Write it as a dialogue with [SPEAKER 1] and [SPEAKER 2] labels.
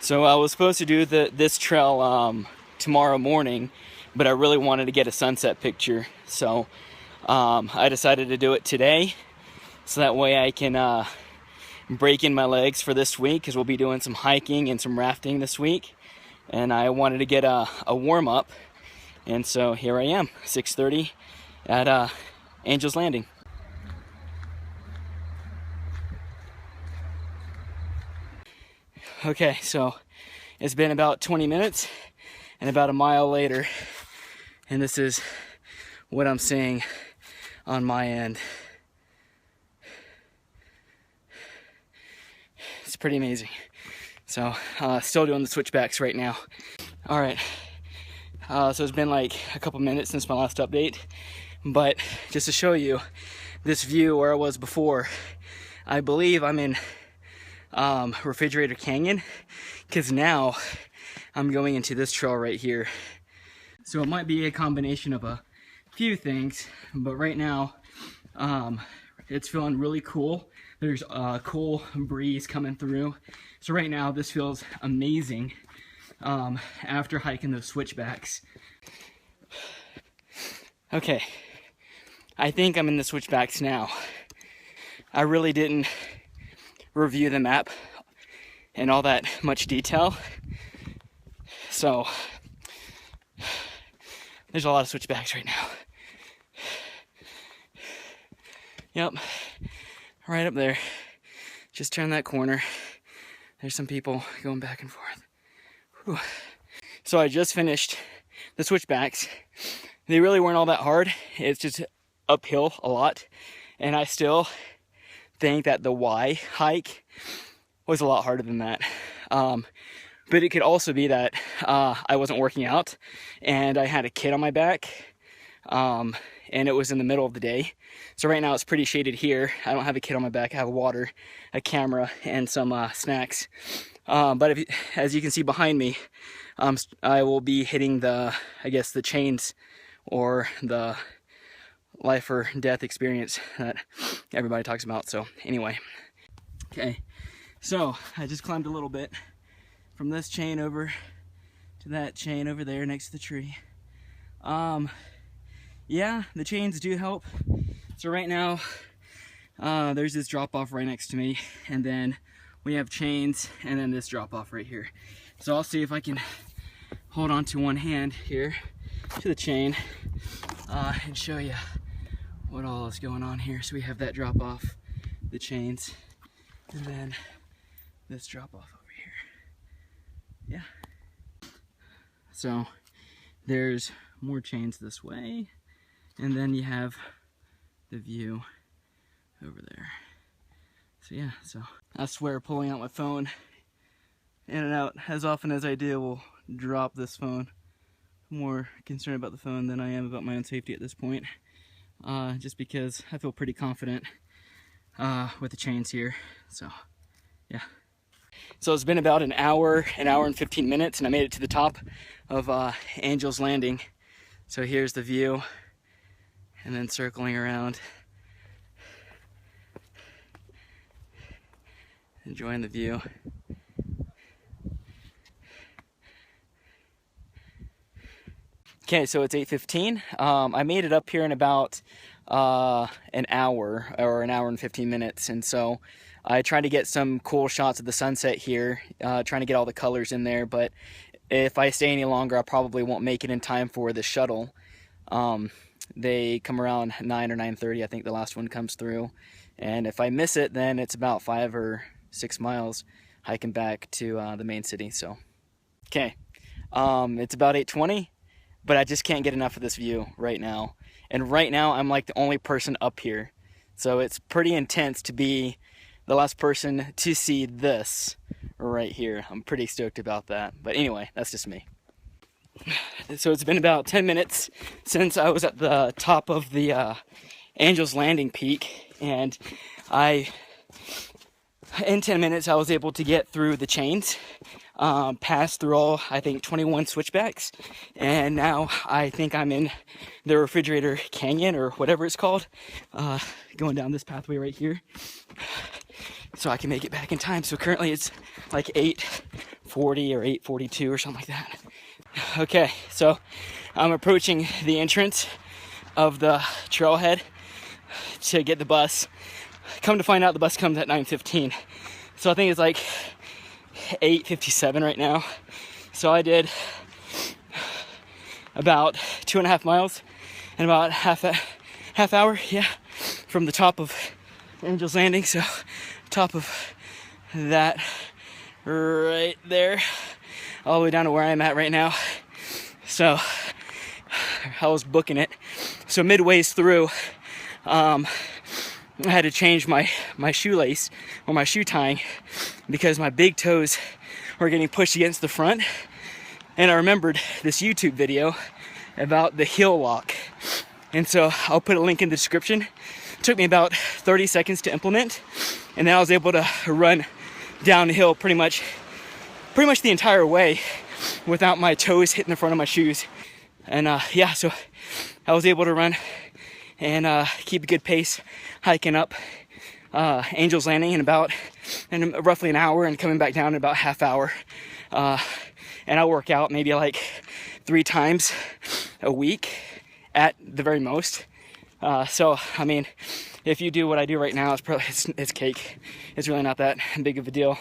[SPEAKER 1] So I was supposed to do this trail tomorrow morning, but I really wanted to get a sunset picture. So I decided to do it today, so that way I can break in my legs for this week, because we'll be doing some hiking and some rafting this week. And I wanted to get a warm-up, and so here I am, 6:30 at Angel's Landing. Okay, so it's been about 20 minutes and about a mile later, and this is what I'm seeing on my end. It's pretty amazing. So still doing the switchbacks right now. All right, so it's been like a couple minutes since my last update, but just to show you this view where I was before, I believe I'm in Refrigerator Canyon, because now I'm going into this trail right here. So it might be a combination of a few things, but right now it's feeling really cool. There's a cool breeze coming through, so right now this feels amazing after hiking those switchbacks. Okay, I think I'm in the switchbacks now. I really didn't review the map in all that much detail, so there's a lot of switchbacks right now. Yep, right up there. Just turn that corner. There's some people going back and forth. Whew. So I just finished the switchbacks. They really weren't all that hard. It's just uphill a lot, and I still think that the Y hike was a lot harder than that. But it could also be that I wasn't working out and I had a kid on my back, and it was in the middle of the day. So right now it's pretty shaded here. I don't have a kid on my back. I have water, a camera, and some snacks. But as you can see behind me, I will be hitting the chains, or the life or death experience that everybody talks about. So anyway, okay, so I just climbed a little bit from this chain over to that chain over there next to the tree. Yeah, the chains do help. So right now there's this drop off right next to me, and then we have chains, and then this drop off right here. So I'll see if I can hold on to one hand here to the chain and show you what all is going on here. So we have that drop off, the chains, and then this drop off over here. Yeah. So there's more chains this way, and then you have the view over there. So yeah, so I swear pulling out my phone in and out as often as I do will drop this phone. I'm more concerned about the phone than I am about my own safety at this point. Just because I feel pretty confident with the chains here. So yeah. So it's been about an hour and 15 minutes, and I made it to the top of Angel's Landing. So here's the view, and then circling around, enjoying the view. Okay, so it's 8:15. I made it up here in about an hour, or an hour and 15 minutes, and so I tried to get some cool shots of the sunset here, trying to get all the colors in there, but if I stay any longer, I probably won't make it in time for the shuttle. They come around 9 or 9:30, I think the last one comes through, and if I miss it, then it's about 5 or 6 miles hiking back to the main city. So okay, it's about 8:20, but I just can't get enough of this view right now, and right now I'm like the only person up here, so it's pretty intense to be the last person to see this right here. I'm pretty stoked about that, but anyway, that's just me. So it's been about 10 minutes since I was at the top of the Angel's Landing peak, and in 10 minutes I was able to get through the chains, pass through all, I think, 21 switchbacks, and now I think I'm in the Refrigerator Canyon, or whatever it's called, going down this pathway right here, so I can make it back in time. So currently it's like 8:40 8:40 or 8:42 or something like that. Okay, so I'm approaching the entrance of the trailhead to get the bus. Come to find out, the bus comes at 9:15. So I think it's like 8:57 right now. So I did about 2.5 miles in about half hour, yeah, from the top of Angel's Landing. So top of that right there, all the way down to where I'm at right now. So I was booking it. So midways through, I had to change my shoelace or my shoe tying because my big toes were getting pushed against the front. And I remembered this YouTube video about the heel lock. And so I'll put a link in the description. It took me about 30 seconds to implement. And then I was able to run downhill pretty much the entire way without my toes hitting the front of my shoes. And yeah, so I was able to run and keep a good pace hiking up Angel's Landing in roughly an hour, and coming back down in about half hour. And I work out maybe like 3 times a week at the very most. So I mean, if you do what I do right now, it's cake. It's really not that big of a deal.